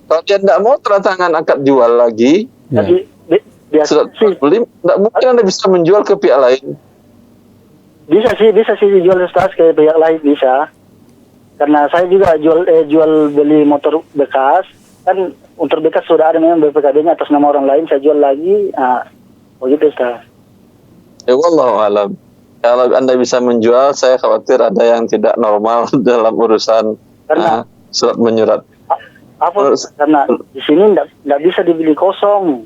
Kalau dia tidak mau tanda tangan akad jual lagi, Jadi biasa sih beli, tidak mungkin Anda bisa menjual ke pihak lain. bisa sih dijual Ustaz ke pihak lain bisa. Karena saya juga jual beli motor bekas, kan motor bekas sudah ada memang BPKB-nya atas nama orang lain, saya jual lagi, begitu Ustaz. Wallahu alam. Kalau Anda bisa menjual, saya khawatir ada yang tidak normal dalam urusan surat menyurat. Karena di sini nggak bisa dibeli kosong.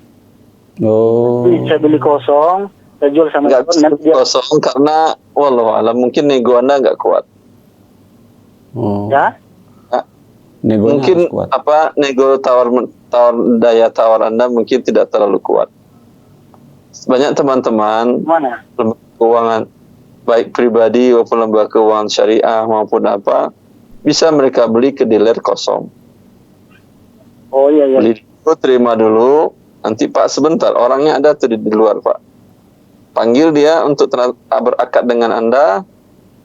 Oh. Jadi saya beli kosong, saya jual sama Nggak bisa dia. kosong karena wallahu alam mungkin nego Anda nggak kuat. Oh. Ya? Negonya mungkin harus kuat. daya tawar Anda mungkin tidak terlalu kuat. Banyak teman-teman Mana? lembaga keuangan baik pribadi maupun lembaga keuangan syariah maupun apa bisa mereka beli ke dealer kosong. Oh iya iya. Beli dulu, terima dulu, nanti Pak sebentar, orangnya ada tuh di luar Pak. Panggil dia untuk berakad dengan Anda,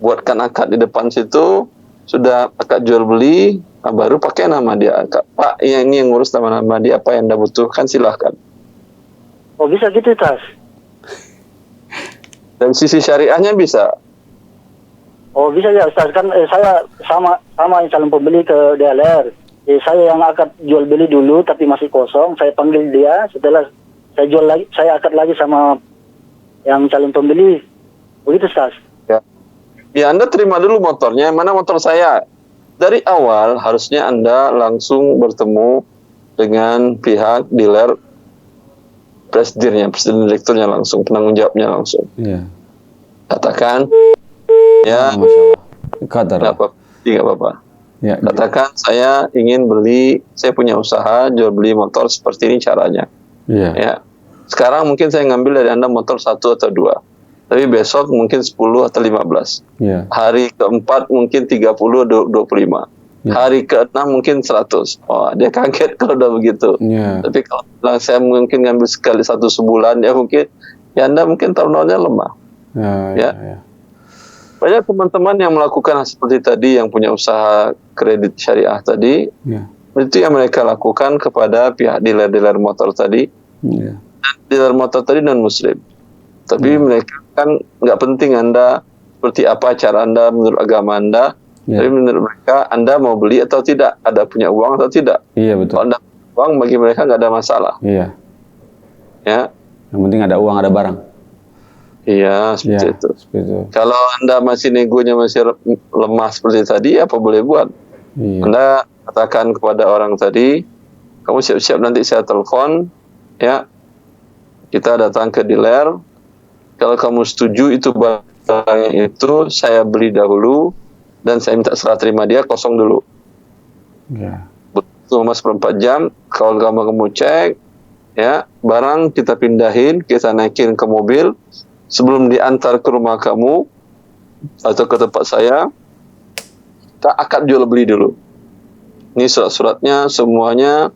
buatkan akad di depan situ, sudah akad jual beli, baru pakai nama dia akad. Pak, ini yang ngurus nama dia, apa yang Anda butuhkan silahkan. Oh bisa gitu Tas? Dan sisi syariahnya bisa. Oh bisa ya Ustaz, kan saya sama yang calon pembeli ke dealer. Saya yang akad jual beli dulu tapi masih kosong, saya panggil dia, setelah saya jual lagi, saya akad lagi sama yang calon pembeli. Begitu Ustaz? Ya Anda terima dulu motornya, mana motor saya? Dari awal harusnya Anda langsung bertemu dengan pihak dealer, presiden direkturnya langsung, penanggung jawabnya langsung. Iya. Katakan, ya, Masya Allah. Qadar. nggak apa-apa. Ya, Katakan saya ingin beli, saya punya usaha jual beli motor seperti ini caranya. iya. Ya, sekarang mungkin saya ngambil dari Anda motor 1 atau 2, tapi besok mungkin 10 atau 15. Iya. Hari keempat mungkin 30 atau 25. Ya. Hari ke-6 mungkin 100. Oh, dia kaget kalau udah begitu. Iya. Tapi kalau bilang saya mungkin ngambil sekali 1 sebulan, ya mungkin ya Anda mungkin tahun-tahunnya lemah. Ya. Banyak teman-teman yang melakukan seperti tadi, yang punya usaha kredit syariah tadi, Iya. itu yang mereka lakukan kepada pihak dealer-dealer motor tadi. Iya. Dan dealer motor tadi non-muslim. Tapi mereka kan nggak penting Anda seperti apa cara Anda menurut agama Anda. Ya. Tapi menurut mereka Anda mau beli atau tidak, ada punya uang atau tidak. Iya betul. Kalau Anda punya uang, bagi mereka nggak ada masalah. Iya. Ya, Yang penting ada uang, ada barang. iya seperti Iya. itu. Seperti itu. Kalau Anda masih negonya masih lemah seperti tadi, apa boleh buat? Iya. Anda katakan kepada orang tadi, kamu siap-siap nanti saya telepon, ya, kita datang ke dealer. Kalau kamu setuju itu barangnya itu saya beli dahulu dan saya minta serah terima dia kosong dulu. Iya. Butuh mas 4 jam. Kalau kamu cek, ya, barang kita pindahin, kita naikin ke mobil. Sebelum diantar ke rumah kamu atau ke tempat saya, kita akad jual beli dulu. Ini surat-suratnya semuanya,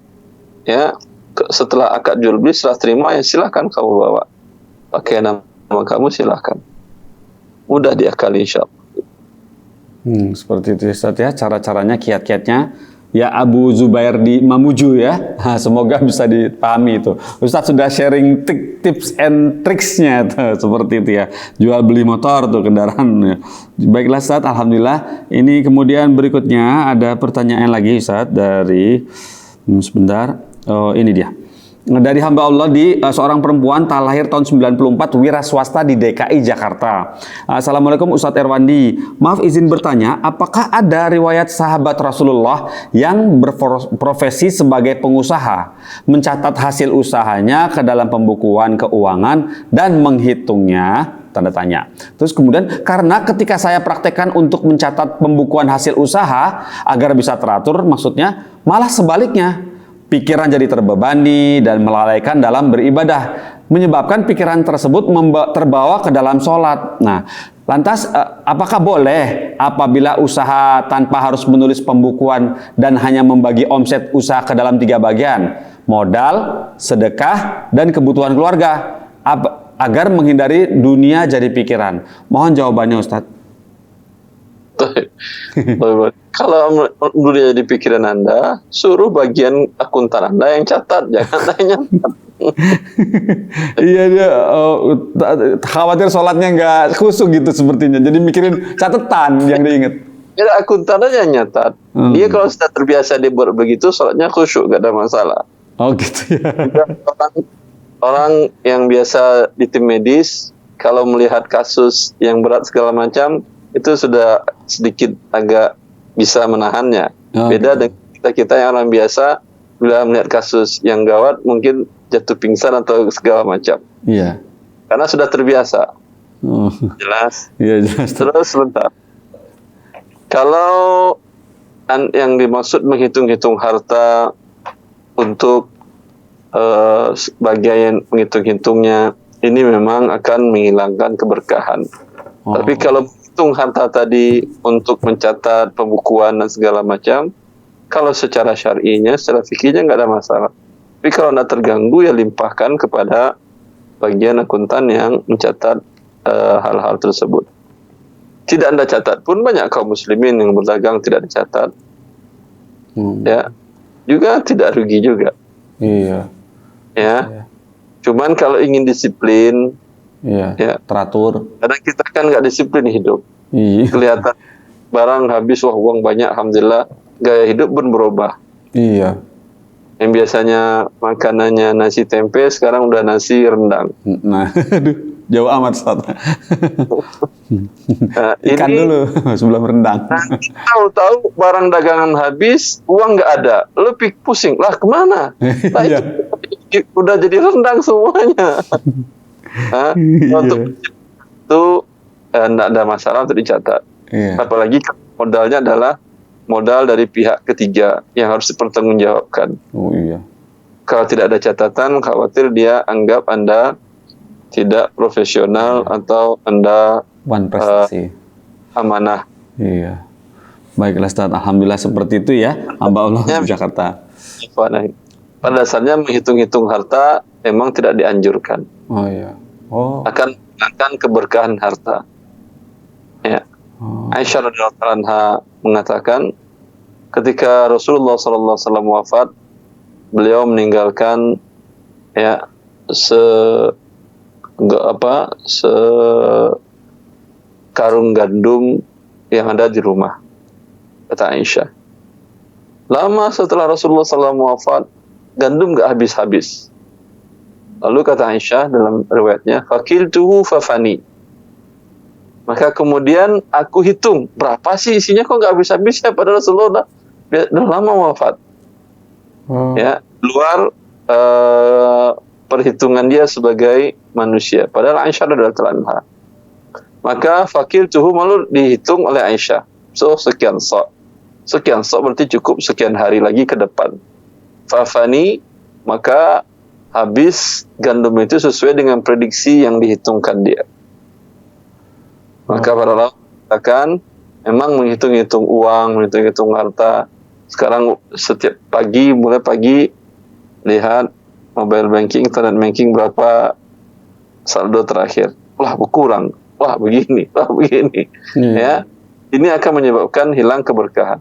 ya. Setelah akad jual beli, serah terima, ya silahkan kamu bawa. Pakai nama kamu silahkan. Mudah diakali insya Allah. Seperti itu Ustaz ya, cara-caranya, kiat-kiatnya. Ya Abu Zubair di Mamuju ya. Semoga bisa dipahami itu. Ustaz sudah sharing tips and tricksnya tuh, seperti itu ya. Jual beli motor tuh kendaraan. Baiklah Ustaz, alhamdulillah. Ini kemudian berikutnya ada pertanyaan lagi Ustaz dari sebentar. Oh, ini dia. Dari hamba Allah seorang perempuan tak lahir tahun 94, wira swasta di DKI Jakarta. Assalamualaikum Ustadz Erwandi. Maaf izin bertanya, apakah ada riwayat sahabat Rasulullah yang berprofesi sebagai pengusaha, mencatat hasil usahanya ke dalam pembukuan keuangan dan menghitungnya? Tanda tanya. Terus kemudian, karena ketika saya praktekkan untuk mencatat pembukuan hasil usaha agar bisa teratur, maksudnya malah sebaliknya. Pikiran jadi terbebani dan melalaikan dalam beribadah, menyebabkan pikiran tersebut terbawa ke dalam sholat. Nah, lantas apakah boleh apabila usaha tanpa harus menulis pembukuan dan hanya membagi omset usaha ke dalam 3 bagian, modal, sedekah, dan kebutuhan keluarga, agar menghindari dunia jadi pikiran? Mohon jawabannya Ustadz. Kalau dunia di pikiran Anda, suruh bagian akuntan Anda yang catat, jangan tanya. Iya dia khawatir sholatnya nggak khusyuk gitu sepertinya. Jadi mikirin catatan yang diingat. Ya akuntan aja yang nyatat. Dia kalau sudah terbiasa dia buat begitu, sholatnya khusyuk, gak ada masalah. Oh gitu ya. Orang yang biasa di tim medis, kalau melihat kasus yang berat segala macam, itu sudah sedikit agak bisa menahannya. Beda dengan kita yang orang biasa, bila melihat kasus yang gawat mungkin jatuh pingsan atau segala macam. Iya. Karena sudah terbiasa. Oh. Jelas. Iya jelas. Terus sebentar. Kalau yang dimaksud menghitung-hitung harta untuk bagian menghitung-hitungnya ini memang akan menghilangkan keberkahan. Tapi kalau hitung harta tadi untuk mencatat pembukuan dan segala macam, kalau secara syar'inya, secara fikihnya nggak ada masalah. Tapi kalau anda terganggu, ya limpahkan kepada bagian akuntan yang mencatat hal-hal tersebut. Tidak anda catat pun banyak kaum muslimin yang berdagang tidak dicatat. Ya, juga tidak rugi juga. Iya. Ya. Cuman kalau ingin disiplin, ya, teratur. kadang kita kan nggak disiplin hidup. Iya. Kelihatan barang habis, wah uang banyak, alhamdulillah, gaya hidup pun berubah. Iya. Yang biasanya makanannya nasi tempe, sekarang udah nasi rendang. Nah, aduh, jauh amat Ustaz. Nah, Ikan ini, dulu sebelum rendang. nanti tahu-tahu barang dagangan habis, uang nggak ada, lu pusing, lah kemana? Lah Iya. itu udah jadi rendang semuanya. Nah, untuk itu nggak ada masalah untuk dicatat. Iya. Apalagi modalnya adalah modal dari pihak ketiga yang harus dipertanggungjawabkan. Oh iya. Kalau tidak ada catatan, khawatir dia anggap Anda tidak profesional atau Anda Wan prestasi. amanah. Iya. Baiklah Ustaz, alhamdulillah seperti itu ya, hamba Allah Ya. di Jakarta. Pada dasarnya menghitung-hitung harta memang tidak dianjurkan. Oh iya. Oh. Akan menghilangkan keberkahan harta. Ya. Oh. Aisyah radhiyallahu anha mengatakan ketika Rasulullah SAW wafat, beliau meninggalkan ya karung gandum yang ada di rumah, kata Aisyah. Lama setelah Rasulullah SAW wafat, gandum gak habis-habis. Lalu kata Aisyah dalam riwayatnya, fakiltuhu fafani. Maka kemudian aku hitung, berapa sih isinya, kok gak habis-habis ya, padahal Rasulullah udah lama wafat. Oh. Ya, luar perhitungan dia sebagai manusia. Padahal Aisyah radhiyallahu anha. Maka fakir tuhu malu dihitung oleh Aisyah. So sekian sok. Sekian sok berarti cukup sekian hari lagi ke depan. Fafani, maka habis gandum itu sesuai dengan prediksi yang dihitungkan dia. Maka para ulama katakan memang menghitung-hitung uang, menghitung-hitung harta. Sekarang setiap pagi, mulai pagi lihat mobile banking, internet banking berapa saldo terakhir. Wah, berkurang. Wah, begini. Wah, begini. Ya. Ini akan menyebabkan hilang keberkahan.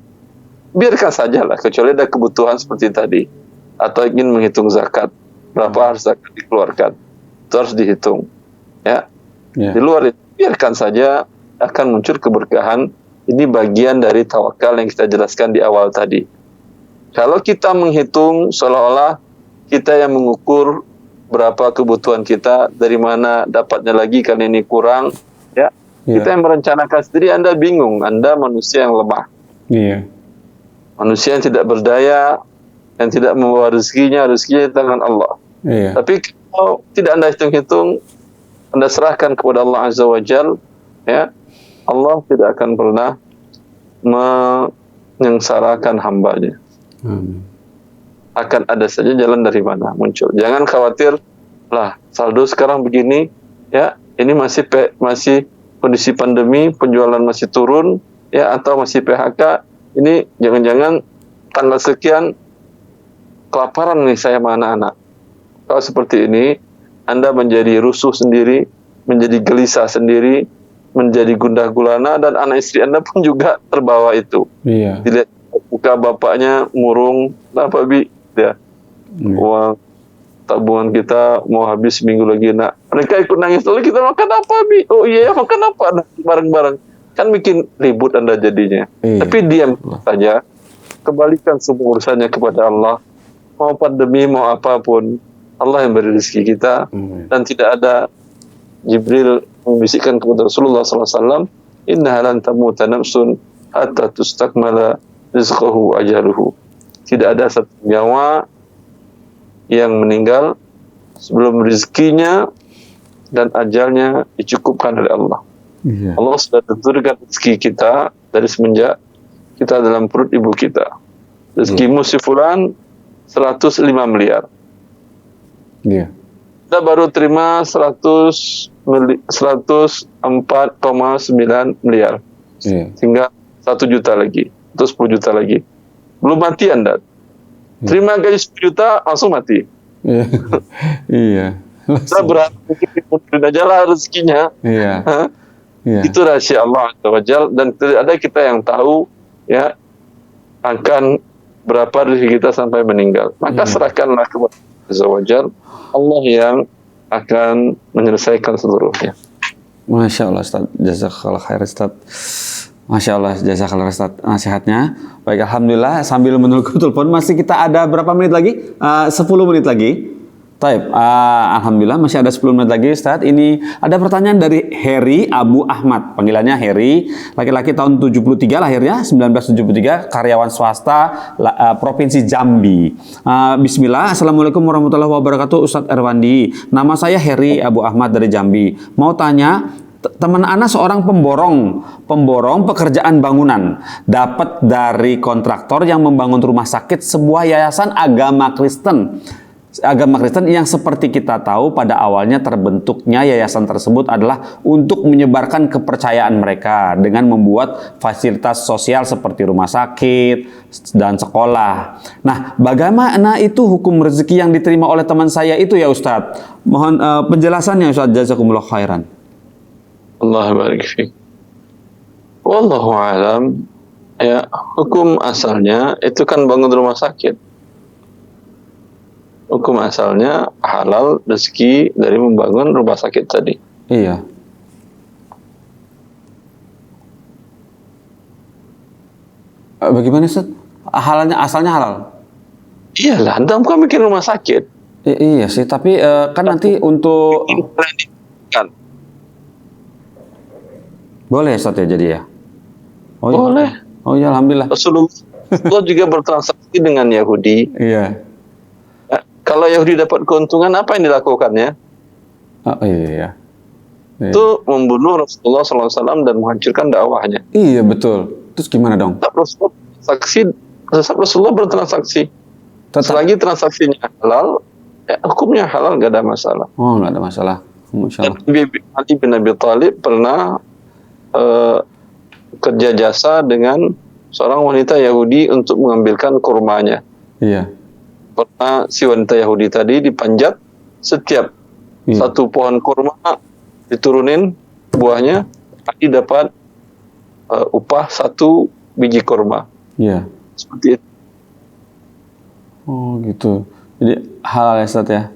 Biarkan sajalah, kecuali ada kebutuhan seperti tadi. Atau ingin menghitung zakat. Berapa harus zakat dikeluarkan. Itu harus dihitung. Ya. Di luar itu, biarkan saja akan muncul keberkahan. Ini bagian dari tawakal yang kita jelaskan di awal tadi. Kalau kita menghitung seolah-olah kita yang mengukur berapa kebutuhan kita, dari mana dapatnya lagi kan ini kurang, ya. Kita yang merencanakan sendiri, Anda bingung, Anda manusia yang lemah. Iya. Manusia yang tidak berdaya, yang tidak membawa rezekinya di tangan Allah. Iya. Tapi kalau tidak Anda hitung-hitung, Anda serahkan kepada Allah Azza wa Jal, ya, Allah tidak akan pernah menyengsarakan hambanya. Amin. Akan ada saja jalan dari mana muncul. Jangan khawatir, lah saldo sekarang begini, ya ini masih kondisi pandemi, penjualan masih turun, ya atau masih PHK. Ini jangan-jangan tanggal sekian kelaparan nih saya sama anak-anak. Kalau seperti ini, Anda menjadi rusuh sendiri, menjadi gelisah sendiri, menjadi gundah gulana, dan anak istri Anda pun juga terbawa itu. Iya. Dilihat buka bapaknya murung, apa bi? Ya, uang tabungan kita mau habis seminggu lagi, nak. Mereka ikut nangis, lalu kita makan apa bi? Oh iya, makan apa? Nah, bareng-bareng. Kan bikin ribut Anda jadinya. Iya. Tapi diam saja, kembalikan semua urusannya kepada Allah. Mau pandemi, mau apapun, Allah yang beri rezeki kita. Dan tidak ada Jibril membisikkan kepada Rasulullah SAW, inna lan tamuta nafsun hatta tustakmala rizqahu ajaluhu. Tidak ada satu nyawa yang meninggal sebelum rezekinya dan ajalnya dicukupkan oleh Allah. Iya. Allah sudah tentukan rezeki kita dari semenjak kita dalam perut ibu kita. Rezekimu si fulan 105 miliar. Iya. Kita baru terima 104,9 miliar. Iya. Sehingga 1 juta lagi, atau 10 juta lagi. Belum mati Anda. Terima gaji 10 juta, langsung mati. Iya. Iya. Kita berharap mungkin dimundurin aja lah rezekinya. Iya. Hah? Iya. Itu rahasia Allah Azza wa Jal, dan tidak ada kita yang tahu ya akan berapa rezeki kita sampai meninggal. Maka serahkanlah kepada Allah Azza wa Jal, Allah yang akan menyelesaikan seluruhnya. Masya Allah Ustaz, jazakallah khair Ustaz. Masya Allah, jazakallah Ustaz nasihatnya. Baik, Alhamdulillah, sambil menunggu telepon, masih kita ada berapa menit lagi? 10 menit lagi. Taib, Alhamdulillah masih ada 10 menit lagi Ustaz. Ini ada pertanyaan dari Heri Abu Ahmad. Panggilannya Heri, laki-laki tahun 73 lahirnya, 1973, karyawan swasta Provinsi Jambi. Bismillah, Assalamualaikum warahmatullahi wabarakatuh Ustaz Erwandi. Nama saya Heri Abu Ahmad dari Jambi. Mau tanya, teman Ana seorang pemborong pekerjaan bangunan, dapat dari kontraktor yang membangun rumah sakit sebuah yayasan agama Kristen yang seperti kita tahu pada awalnya terbentuknya yayasan tersebut adalah untuk menyebarkan kepercayaan mereka dengan membuat fasilitas sosial seperti rumah sakit dan sekolah. Nah, bagaimana itu hukum rezeki yang diterima oleh teman saya itu ya Ustadz? Mohon penjelasannya Ustadz, jazakumullah khairan. Allah barik fiik. Wallahu alam. Ya, hukum asalnya itu kan bangun rumah sakit. Hukum asalnya halal rezeki dari membangun rumah sakit tadi. Iya. Bagaimana Ustaz? Asalnya halal? Iyalah, Anda bukan bikin rumah sakit. Iya sih, tapi kan nanti untuk... Kan. Boleh Ustaz ya jadi ya? Oh, boleh. Iya. Oh ya, Alhamdulillah. Rasulullah juga bertransaksi dengan Yahudi. Iya. Kalau Yahudi dapat keuntungan, apa yang dilakukannya? Oh iya. Itu membunuh Rasulullah SAW dan menghancurkan dakwahnya. Iya betul. Terus gimana dong? Rasulullah bertransaksi. Selagi transaksinya halal, ya, hukumnya halal, nggak ada masalah. Oh, nggak ada masalah. Masya Allah. Ali bin Abi Thalib pernah kerja jasa dengan seorang wanita Yahudi untuk mengambilkan kurmanya. Iya. Karena si wanita Yahudi tadi dipanjat, setiap satu pohon kurma diturunin buahnya, Ali dapat upah 1 biji kurma. Iya. Seperti itu. Oh gitu. Jadi halal ya Ustaz ya.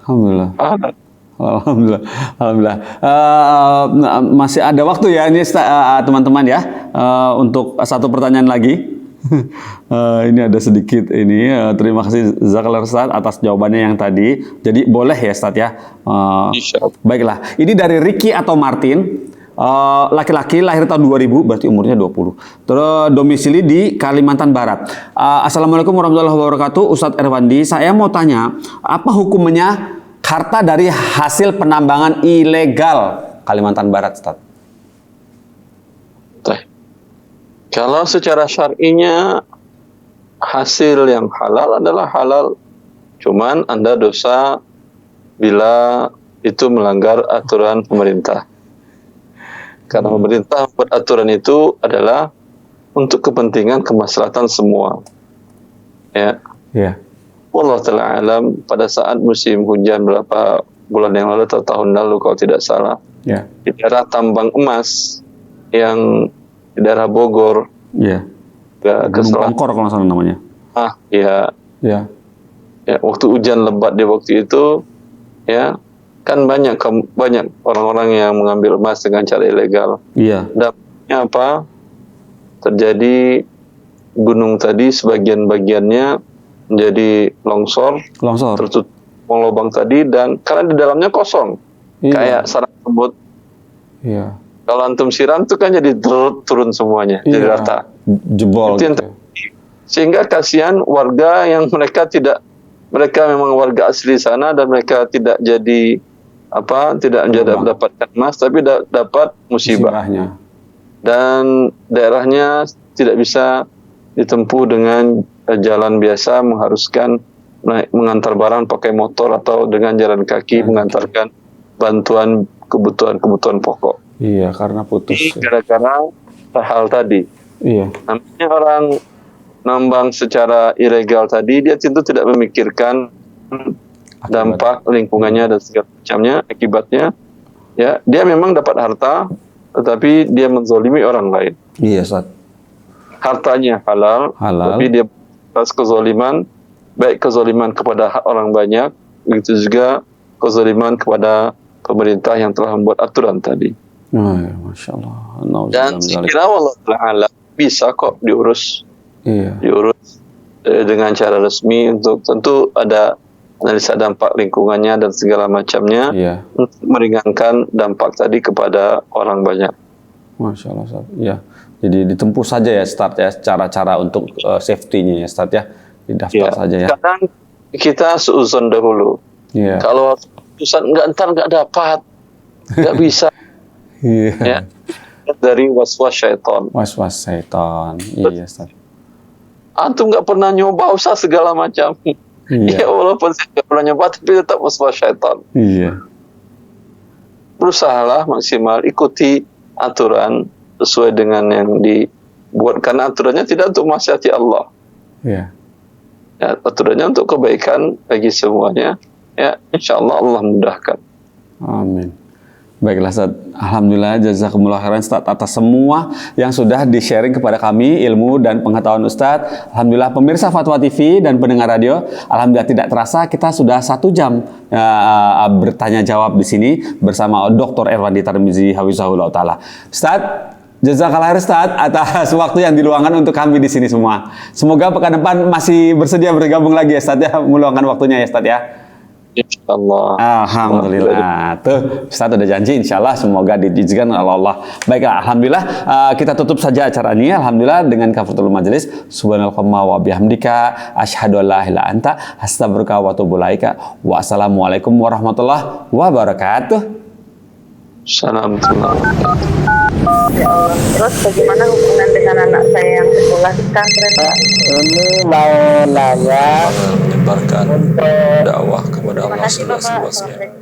Alhamdulillah. Alhamdulillah. Masih ada waktu ya ini teman-teman ya untuk satu pertanyaan lagi. Ini ada sedikit ini. Terima kasih Zakallah Ustaz atas jawabannya yang tadi. Jadi boleh ya Ustaz ya. Baiklah. Ini dari Ricky atau Martin. Laki-laki lahir tahun 2000, berarti umurnya 20. Terus domisili di Kalimantan Barat. Assalamualaikum warahmatullahi wabarakatuh Ustaz Erwandi. Saya mau tanya, apa hukumnya harta dari hasil penambangan ilegal Kalimantan Barat Ustaz? Kalau secara syar'inya hasil yang halal adalah halal, cuman Anda dosa bila itu melanggar aturan pemerintah. Karena pemerintah buat aturan itu adalah untuk kepentingan kemaslahatan semua. Ya. Yeah. Wallah ta'ala alam, pada saat musim hujan berapa bulan yang lalu atau tahun lalu kalau tidak salah, di daerah tambang emas yang di daerah Bogor, Gunung Pongkor kalau salah namanya. Ya, waktu hujan lebat di waktu itu, ya kan banyak orang-orang yang mengambil emas dengan cara ilegal. Iya. Dampaknya apa? Terjadi gunung tadi sebagian-bagiannya menjadi longsor. Tertutup lubang tadi, dan karena di dalamnya kosong, kayak sarang semut. Iya. Kalau antum siram itu kan jadi turun semuanya, jadi rata. Jebol. Gitu. Sehingga kasihan warga yang mereka memang warga asli sana dan mereka tidak jadi dapatkan emas, tapi dapat musibah. Dan daerahnya tidak bisa ditempuh dengan jalan biasa, mengharuskan mengantar barang pakai motor atau dengan jalan kaki mengantarkan bantuan kebutuhan pokok. Iya, karena putus. Ini gara-gara hal tadi. Iya. Namanya orang nambang secara ilegal tadi, dia tentu tidak memikirkan dampak lingkungannya dan segala macamnya, akibatnya. Ya, dia memang dapat harta, tetapi dia menzolimi orang lain. Iya, Ustaz. Hartanya halal, tapi dia atas kezoliman, baik kezoliman kepada orang banyak, begitu juga kezoliman kepada pemerintah yang telah membuat aturan tadi. Oh, ya, Masya Allah. Dan saya kira Allah Ta'ala bisa kok diurus. Iya. Diurus dengan cara resmi, untuk tentu ada analisa dampak lingkungannya dan segala macamnya, Iya. untuk meringankan dampak tadi kepada orang banyak. Masya Allah, Ustaz. Iya. Jadi ditempuh saja ya, Ustaz ya, cara-cara untuk safety-nya ya, Ustaz ya. Didaftar saja ya. Kadang kita seuzon dahulu. Iya. Kalau keputusan nggak dapat, nggak bisa. Iya. Ya, dari waswas syaitan. Was-was syaitan. Iya, Ustaz. Antum nggak pernah nyoba usaha segala macam. Iya. Ya walaupun saya nggak pernah nyoba, tapi tetap waswas syaitan. Iya. Berusahalah maksimal, ikuti aturan sesuai dengan yang dibuat, karena aturannya tidak untuk maksiati Allah. Iya. Ya, aturannya untuk kebaikan bagi semuanya. Ya, insya Allah Allah mudahkan. Amin. Baiklah, Ustaz. Alhamdulillah, jazakumullah khairan Ustaz atas semua yang sudah di-sharing kepada kami, ilmu dan pengetahuan Ustaz. Alhamdulillah, pemirsa Fatwa TV dan pendengar radio, alhamdulillah tidak terasa kita sudah 1 jam bertanya jawab di sini bersama Dr. Erwandi Tarmizi Hafizahullah Ta'ala. Ustaz, jazakallah khair Ustaz atas waktu yang diluangkan untuk kami di sini semua. Semoga pekan depan masih bersedia bergabung lagi ya Ustaz ya, meluangkan waktunya ya Ustaz ya. Insyaallah. Alhamdulillah. Tuh, Ustaz udah janji insyaallah semoga diizinkan oleh Allah. Baiklah, alhamdulillah kita tutup saja acara ini alhamdulillah dengan kafaratul majelis. Subhanallahumma wa bihamdika asyhadu an la ilaha illa anta astaghfiruka wa atubu ilaika. Wassalamualaikum warahmatullahi wabarakatuh. Assalamualaikum. Ya Allah. Terus bagaimana hubungan dengan anak saya yang sekolah di pesantren, Pak? Ini mau nanya Menyebarkan dakwah kepada Allah Terima kasih, Bapak. seluas-luasnya. Assalamualaikum.